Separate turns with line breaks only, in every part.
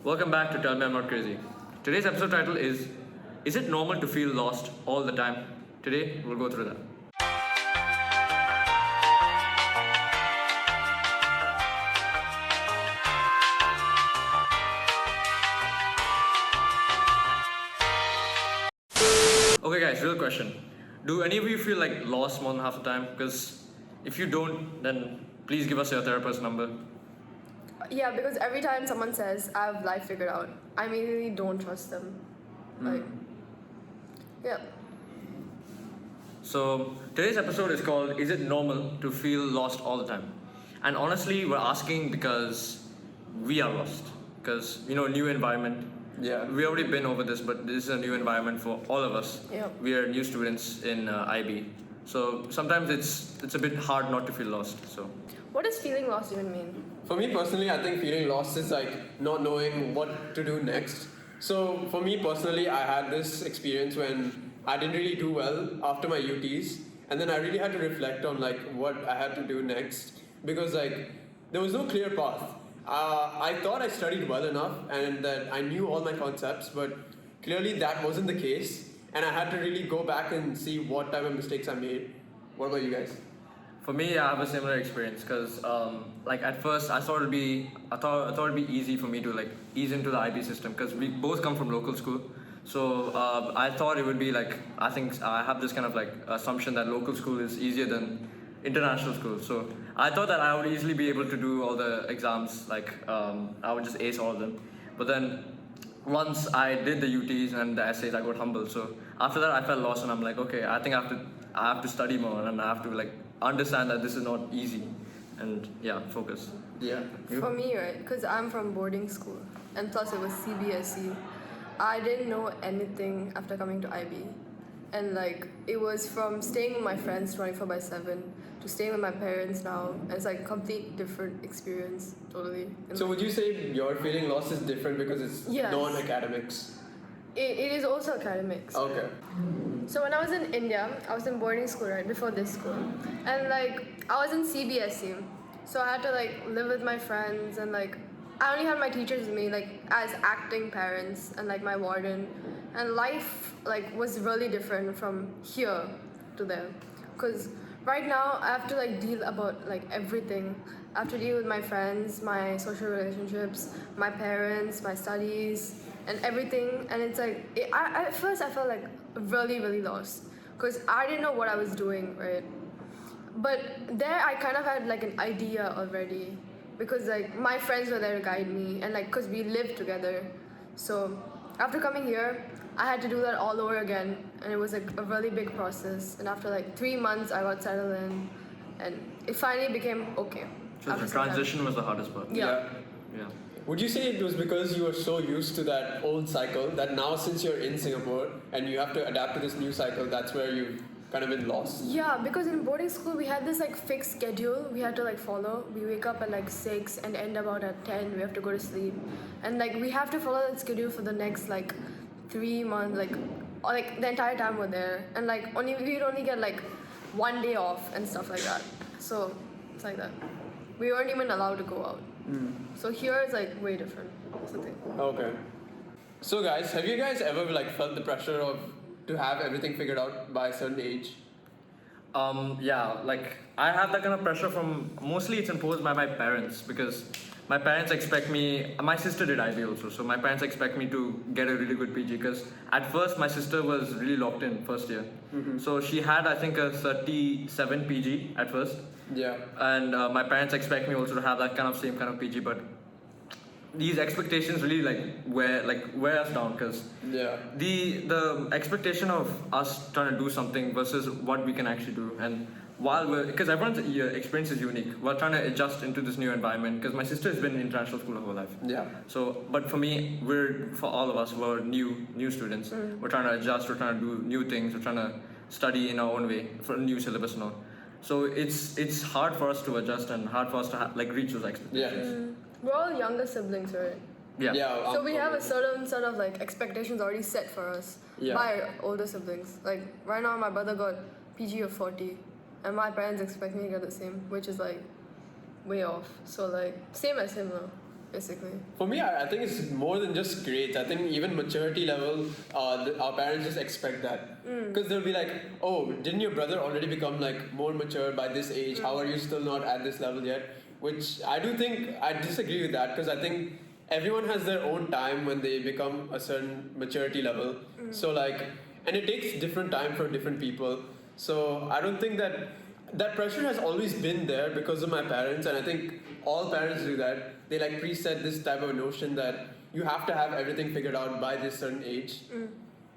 Welcome back to Tell Me I'm Not Crazy. Today's episode title is it normal to feel lost all the time? Today, we'll go through that. Okay, guys, real question. Do any of you feel like lost more than half the time? Because if you don't, then please give us your therapist number.
Yeah, because every time someone says I have life figured out, I immediately don't trust them. Like, yeah.
So, today's episode is called Is It Normal to Feel Lost All the Time? And honestly, we're asking because we are lost. Because, new environment.
Yeah.
We already been over this, but this is a new environment for all of us.
Yeah.
We are new students in IB. So, sometimes it's a bit hard not to feel lost. So,
What does feeling lost even mean?
For me personally, I think feeling lost is like not knowing what to do next. So for me personally, I had this experience when I didn't really do well after my UTs, and then I really had to reflect on like what I had to do next because like there was no clear path. I thought I studied well enough and that I knew all my concepts, but clearly that wasn't the case, and I had to really go back and see what type of mistakes I made. What about you guys?
for me, I have a similar experience because, like at first, I thought it'd be easy for me to like ease into the IB system because we both come from local school. So I thought it would be like I think I have this kind of like assumption that local school is easier than international school. So I thought that I would easily be able to do all the exams. Like I would just ace all of them. But then once I did the UTs and the essays, I got humbled. So after that, I felt lost, and I'm like, okay, I think I have to study more, and I have to like understand that this is not easy, and yeah, focus.
Yeah.
You?
For me, right? Because I'm from boarding school, and plus it was CBSE. I didn't know anything after coming to IB. And like, it was from staying with my friends 24/7 to staying with my parents now. And it's like complete different experience, totally. And
So would you say your feeling lost is different because it's
Yes.
non-academics?
it is also academics.
Okay.
So when I was in India, I was in boarding school right before this school, and like I was in CBSE, so I had to like live with my friends, and like I only had my teachers with me like as acting parents and like my warden, and life like was really different from here to there, because right now I have to like deal about like everything. I have to deal with my friends, my social relationships, my parents, my studies, and everything. And it's like at first I felt like really lost because I didn't know what I was doing, right? But there I kind of had like an idea already because like my friends were there to guide me, and like because we lived together. So after coming here, I had to do that all over again, and it was like a really big process. And after like 3 months, I got settled in, and it finally became okay.
So
after
the
some time.
transition was the hardest part.
Yeah.
Yeah.
Would you say it was because you were so used to that old cycle that now since you're in Singapore and you have to adapt to this new cycle, that's where you've kind of been lost?
Yeah, because in boarding school we had this like fixed schedule we had to like follow. We wake up at like 6 and end about at 10. We have to go to sleep, and like we have to follow that schedule for the next like 3 months, like or like the entire time we're there, and like we'd only get like 1 day off and stuff like that. So it's like that. We weren't even allowed to go out. So here it's like way different. Something.
Okay. So guys, have you guys ever like felt the pressure of to have everything figured out by a certain age?
Yeah, like I have that kind of pressure from mostly it's imposed by my parents because my parents expect me. My sister did IB also, so my parents expect me to get a really good PG. Because at first my sister was really locked in first year, so she had I think a 37 PG at first,
Yeah.
and my parents expect me also to have that kind of same kind of PG, but these expectations really wear us down because
Yeah.
the expectation of us trying to do something versus what we can actually do, and while we're because everyone's experience is unique, we're trying to adjust into this new environment because my sister has been in international school her whole life.
Yeah.
So but for me, for all of us, we're new students. We're trying to adjust, we're trying to do new things, we're trying to study in our own way for a new syllabus and all. So it's hard for us to adjust and hard for us to like reach those expectations.
We're all younger siblings, right?
Yeah.
Yeah.
So we have a certain sort of like expectations already set for us
Yeah.
by our older siblings. Like right now, my brother got PG of 40, and my parents expect me to get the same, which is like way off. So like same as him now. basically.
For me, I think it's more than just grades. I think even maturity level, our parents just expect that. Because they'll be like, oh, didn't your brother already become like more mature by this age? How are you still not at this level yet? Which I do think, I disagree with that because I think everyone has their own time when they become a certain maturity level. So like, and it takes different time for different people. So I don't think that pressure has always been there because of my parents, and I think all parents do that. They like preset this type of notion that you have to have everything figured out by this certain age,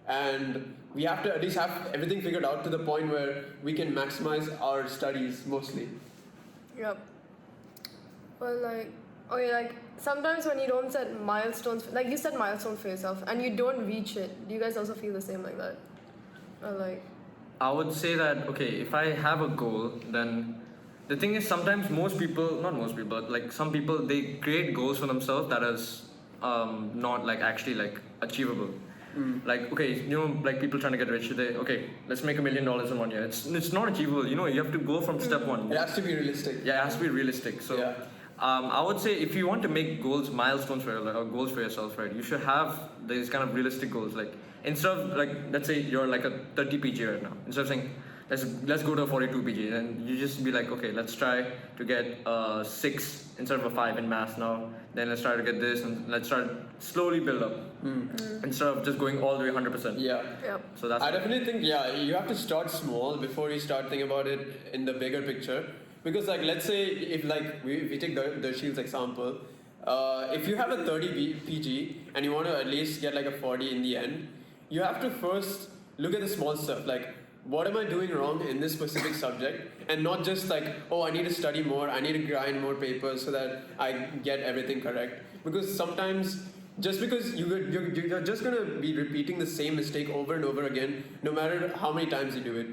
and we have to at least have everything figured out to the point where we can maximize our studies mostly.
Yep. But like, okay, like sometimes when you don't set milestones, like you set milestones for yourself and you don't reach it, do you guys also feel the same like that? Or like,
I would say that, okay, if I have a goal, then the thing is sometimes most people, not most people, but like some people, they create goals for themselves that is not like actually like achievable. Like, okay, you know, like people trying to get rich, okay, let's make $1 million in 1 year. It's not achievable, you know, you have to go from step one.
It has to be realistic.
Yeah, it has to be realistic. So
Yeah.
I would say if you want to make goals, milestones for or goals for yourself, right, you should have these kind of realistic goals. Like instead of like, let's say you're like a 30 PG right now, instead of saying let's go to a 42 PG, then you just be like, okay, let's try to get 6 instead of a 5 in math now. Then let's try to get this, and let's start slowly build up instead of just going all the way 100%.
Yeah.
yep.
So that's
I definitely think, yeah, you have to start small before you start thinking about it in the bigger picture. Because like, let's say if like we take the Shield's example, if you have a 30 PG and you want to at least get like a 40 in the end, you have to first look at the small stuff, like what am I doing wrong in this specific subject, and not just like, oh, I need to study more, I need to grind more papers so that I get everything correct. Because sometimes just because you're just going to be repeating the same mistake over and over again, no matter how many times you do it.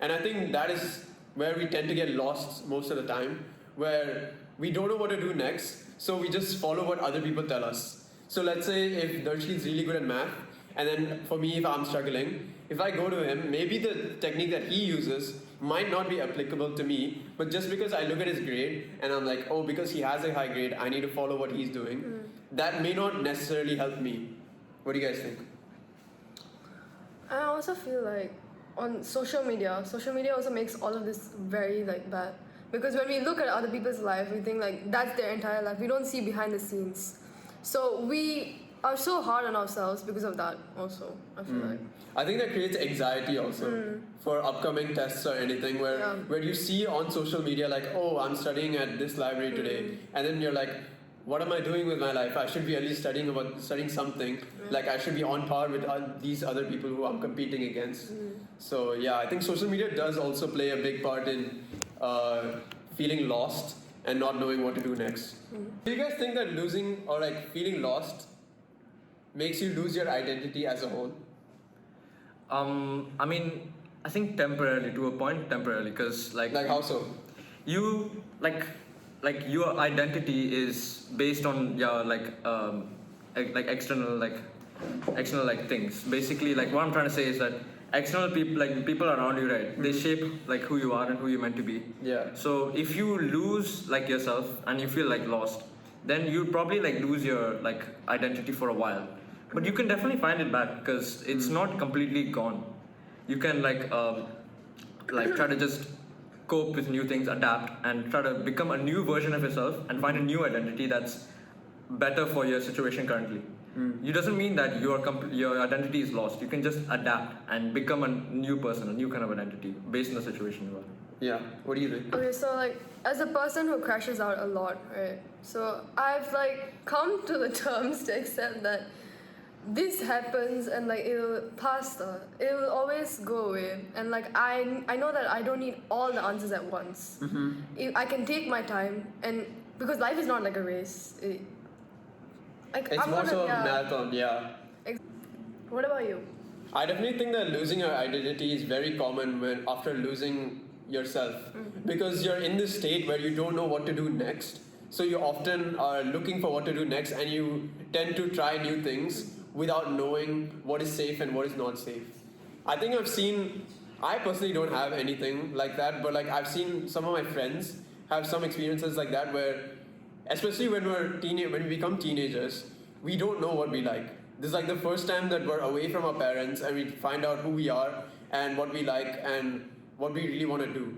And I think that is where we tend to get lost most of the time, where we don't know what to do next, so we just follow what other people tell us. So let's say if Darshi is really good at math, and then for me, if I'm struggling, if I go to him, maybe the technique that he uses might not be applicable to me, but just because I look at his grade and I'm like, oh, because he has a high grade, I need to follow what he's doing, that may not necessarily help me. What do you guys think?
I also feel like on social media also makes all of this very like bad. Because when we look at other people's life, we think like that's their entire life. We don't see behind the scenes. So we are so hard on ourselves because of that also, I feel like.
I think that creates anxiety also for upcoming tests or anything where you see on social media like, oh, I'm studying at this library today, and then you're like, what am I doing with my life? I should be at least studying something. Like I should be on par with these other people who I'm competing against. So yeah, I think social media does also play a big part in feeling lost and not knowing what to do next. Do you guys think that losing or like feeling lost makes you lose your identity as a whole?
I mean, I think temporarily, to a point, temporarily, because like
Like how so?
you like your identity is based on your like external things. Basically, like what I'm trying to say is that external people, like people around you, right, they shape like who you are and who you're meant to be.
Yeah.
So if you lose like yourself and you feel like lost, then you probably like lose your like identity for a while. But you can definitely find it back because it's not completely gone. You can like try to just cope with new things, adapt, and try to become a new version of yourself and find a new identity that's better for your situation currently. It doesn't mean that your identity is lost. You can just adapt and become a new person, a new kind of identity based on the situation you are.
Yeah. What do you think?
Okay, so like as a person who crashes out a lot, right? So I've like come to the terms to accept that this happens and like it'll pass, it will always go away, and like I know that I don't need all the answers at once. I can take my time, and because life is not like a race.
It's more so a marathon, yeah.
What about you?
I definitely think that losing your identity is very common when after losing yourself, because you're in this state where you don't know what to do next. So you often are looking for what to do next, and you tend to try new things without knowing what is safe and what is not safe. I think I personally don't have anything like that, but like I've seen some of my friends have some experiences like that where especially when when we become teenagers, we don't know what we like. This is like the first time that we're away from our parents and we find out who we are and what we like and what we really want to do.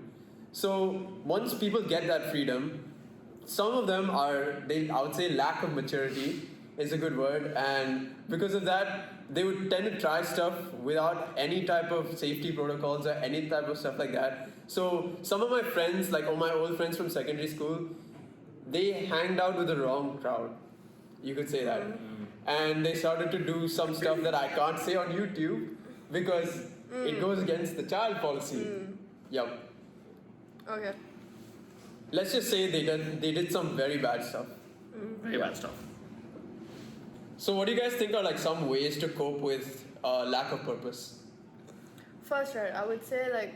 So once people get that freedom, some of them I would say lack of maturity is a good word, and because of that, they would tend to try stuff without any type of safety protocols or any type of stuff like that. So some of my friends, like all my old friends from secondary school, they hanged out with the wrong crowd. You could say that. And they started to do some stuff that I can't say on YouTube because it goes against the child policy. Yep.
Okay.
Let's just say they did some very bad stuff.
Very bad stuff.
So what do you guys think are like some ways to cope with lack of purpose?
First, right, I would say like,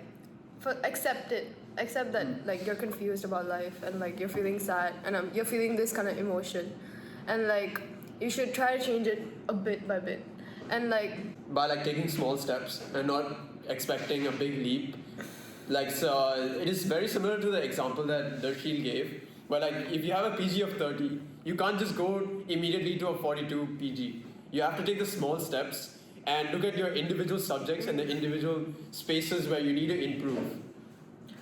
accept it. Accept that like you're confused about life and like you're feeling sad and you're feeling this kind of emotion, and like you should try to change it a bit by bit, and like
By like taking small steps and not expecting a big leap. Like so, it is very similar to the example that Darshil gave. But like if you have a PG of 30, you can't just go immediately to a 42 PG. You have to take the small steps and look at your individual subjects and the individual spaces where you need to improve.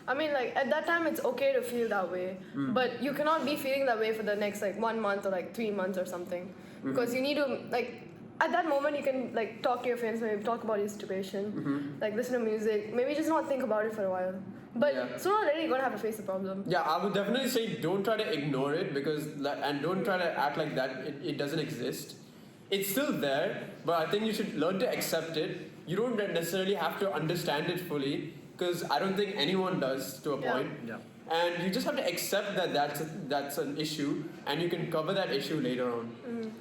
I mean, like at that time, it's okay to feel that way, but you cannot be feeling that way for the next like 1 month or like 3 months or something, because you need to like at that moment you can like talk to your friends, maybe talk about your situation, like listen to music, maybe just not think about it for a while. But
Yeah.
sooner or later you're gonna have to face the problem.
Yeah, I would definitely say don't try to ignore it and don't try to act like that it doesn't exist. It's still there, but I think you should learn to accept it. You don't necessarily have to understand it fully, because I don't think anyone does to a
Yeah.
point.
Yeah.
And you just have to accept that that's an issue, and you can cover that issue later on.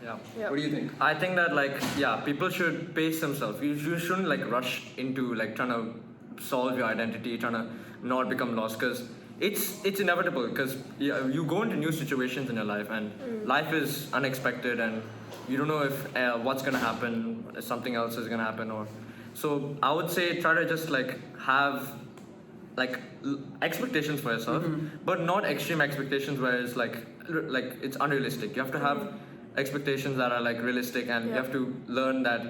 Yeah.
Yeah.
What do you think?
I think that like people should pace themselves. You shouldn't like rush into like trying to solve your identity, trying to not become lost, because it's inevitable, because you go into new situations in your life, and life is unexpected, and you don't know if what's gonna happen, if something else is gonna happen, or so I would say try to just like have like expectations for yourself, but not extreme expectations where it's like it's unrealistic. You have to have expectations that are like realistic, and you
Yeah.
have to learn that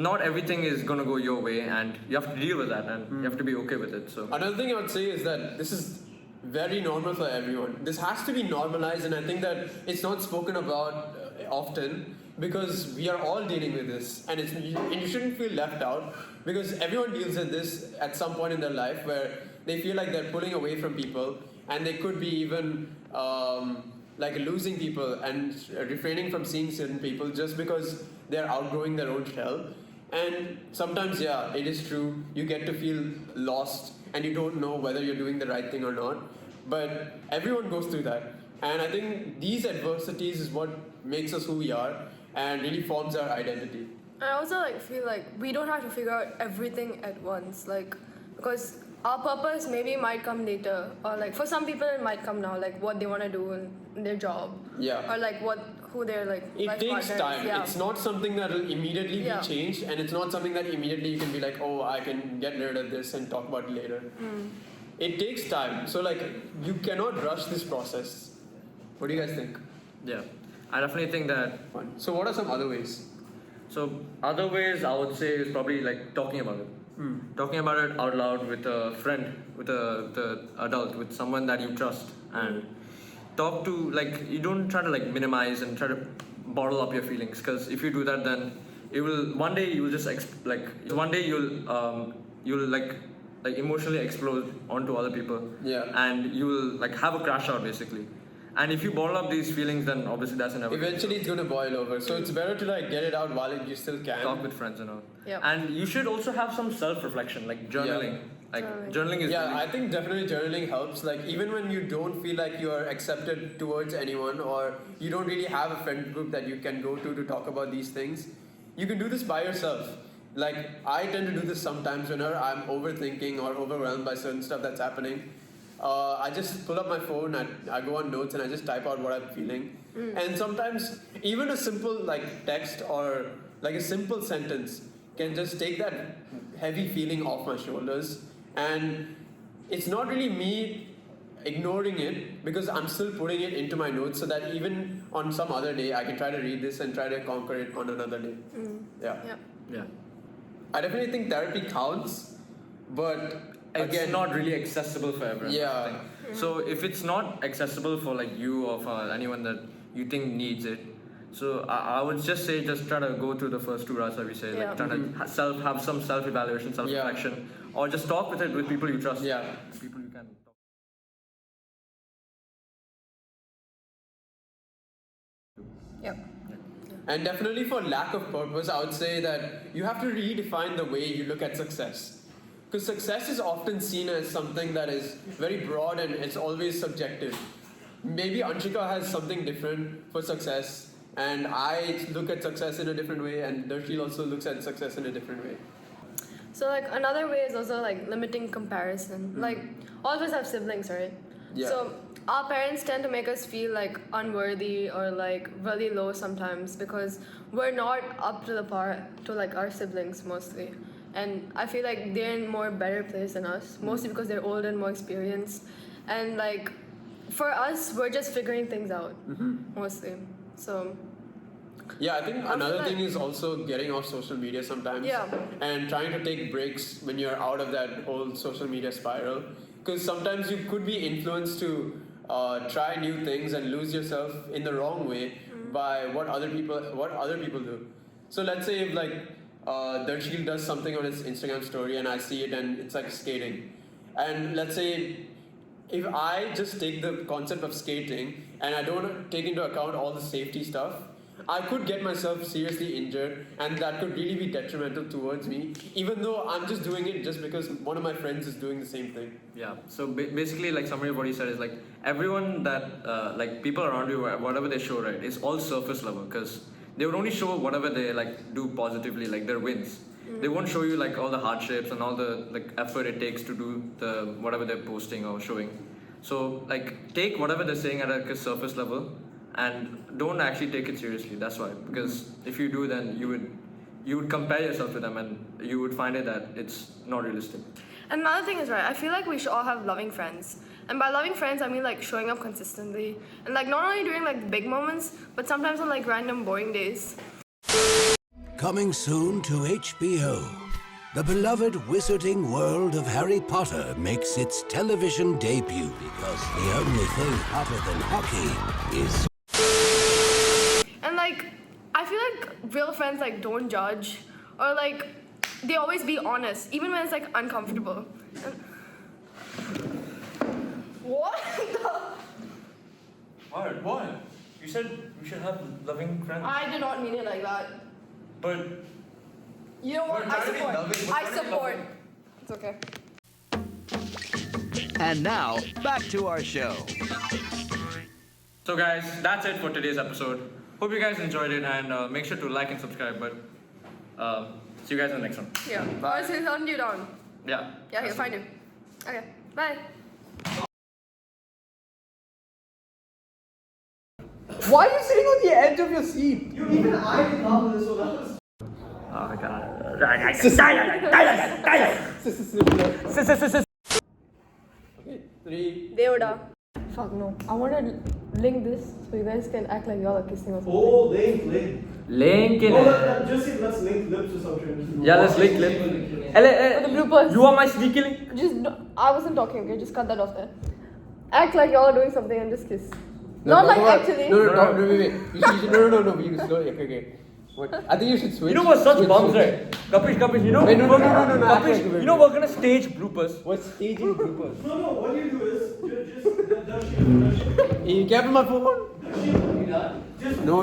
not everything is gonna go your way, and you have to deal with that, and you have to be okay with it. So
Another thing I would say is that this is very normal for everyone. This has to be normalized, and I think that it's not spoken about often, because we are all dealing with this, and you shouldn't feel left out, because everyone deals with this at some point in their life where they feel like they're pulling away from people, and they could be even like losing people and refraining from seeing certain people just because they're outgrowing their own shell. And sometimes, yeah, it is true, you get to feel lost and you don't know whether you're doing the right thing or not. But everyone goes through that. And I think these adversities is what makes us who we are and really forms our identity.
I also like feel like we don't have to figure out everything at once, like because our purpose maybe might come later, or like for some people it might come now, like what they want to do in their job,
Yeah.
or like who their like
It
life
takes
partner is.
time.
Yeah.
It's not something that will immediately
Yeah.
be changed, and it's not something that immediately you can be like, oh, I can get rid of this and talk about it later. It takes time. So like you cannot rush this process. What do you guys think?
yeah, I definitely think that.
Fun. So what are some other ways?
So other ways I would say is probably like talking about it. Talking about it out loud with a friend, with the adult, with someone that you trust, and talk to, like, you don't try to like minimize and try to bottle up your feelings, because if you do that, then it will one day you will just one day you'll like emotionally explode onto other people.
Yeah.
And you will like have a crash out basically. And if you bottle up these feelings, then obviously that's inevitable.
Eventually it's gonna boil over. So it's better to like get it out while you still can.
Talk with friends and all.
Yep.
And you should also have some self-reflection, like journaling. Like journaling is
Yeah,
really-
I think definitely journaling helps. Like even when you don't feel like you are accepted towards anyone, or you don't really have a friend group that you can go to talk about these things, you can do this by yourself. Like I tend to do this sometimes whenever I'm overthinking or overwhelmed by certain stuff that's happening. I just pull up my phone and I go on notes and I just type out what I'm feeling. And sometimes even a simple like text or like a simple sentence can just take that heavy feeling off my shoulders. And it's not really me ignoring it because I'm still putting it into my notes so that even on some other day I can try to read this and try to conquer it on another day. Yeah.
Yeah.
Yeah.
I definitely think therapy counts, but
It's
again,
not really accessible for everyone.
Yeah.
I think. So if it's not accessible for like you or for anyone that you think needs it, so I would just say just try to go through the first two routes that we say,
Yeah.
like try to have some self-evaluation, self-reflection, or just talk with it with people you trust.
Yeah.
People you can talk.
Yep.
And definitely for lack of purpose, I would say that you have to redefine the way you look at success. Because success is often seen as something that is very broad and it's always subjective. Maybe Anshika has something different for success, and I look at success in a different way, and Darshil also looks at success in a different way.
So like another way is also like limiting comparison. Like all of us have siblings, right?
Yeah.
So our parents tend to make us feel like unworthy or like really low sometimes because we're not up to the par to like our siblings mostly. And I feel like they're in more better place than us, mostly because they're older and more experienced. And like for us, we're just figuring things out mostly. So
Yeah, I think
I feel
another
like-
thing is also getting off social media sometimes.
Yeah.
And trying to take breaks when you're out of that whole social media spiral. Because sometimes you could be influenced to try new things and lose yourself in the wrong way by what other people do. So let's say if like Darshil does something on his Instagram story and I see it and it's like skating. And let's say if I just take the concept of skating and I don't take into account all the safety stuff, I could get myself seriously injured and that could really be detrimental towards me, even though I'm just doing it just because one of my friends is doing the same thing.
Yeah. So basically, like summary of what he said is like everyone that like people around you, whatever they show, right, is all surface level because they would only show whatever they like do positively, like their wins. They won't show you like all the hardships and all the like effort it takes to do the whatever they're posting or showing. So like take whatever they're saying at like a surface level and don't actually take it seriously. That's why, because if you do, then you would compare yourself to them and you would find it that it's not realistic.
And another thing is, right, I feel like we should all have loving friends. And by loving friends, I mean like showing up consistently. And like not only during like big moments, but sometimes on like random boring days.
Coming soon to HBO. The beloved wizarding world of Harry Potter makes its television debut because the only thing hotter than hockey is...
And like, I feel like real friends like don't judge or like they always be honest, even when it's like uncomfortable. And what the?
What? You said we should have loving friends.
I did not mean it like that.
But
You know what?
We're
I
trying to be
support.
loving. We're
I
trying to be
support.
loving.
It's okay.
And now, back to our show.
so guys, that's it for today's episode. Hope you guys enjoyed it and make sure to like and subscribe. But see you guys in the next one.
Yeah. Bye. Or hunt you down.
Yeah.
Yeah, he'll find you. Okay. Bye.
Why are you sitting on the edge of your seat?
Even I didn't know this was.
Oh my god.
Okay, 3.
Deoda. Fuck no. I want to link this so you guys can act like y'all are kissing or something.
Oh, link.
Link in
Oh,
it.
just see, let's link lips or something.
Yeah, let's link lip.
For the bloopers.
You are my sneaky link.
Just, I wasn't talking, okay? Just cut that off there. Act like y'all are doing something and just kiss. Not like actually.
No, wait. You should, no. You slowly. Okay. What? I think you should switch.
You know what's such
switch,
bums,
switch.
right? Kapish, you know?
Wait, no,
Kapish,
actually,
you know we're gonna stage bloopers.
What's staging bloopers?
No, what you do is just does she
You kept my phone?
just
No.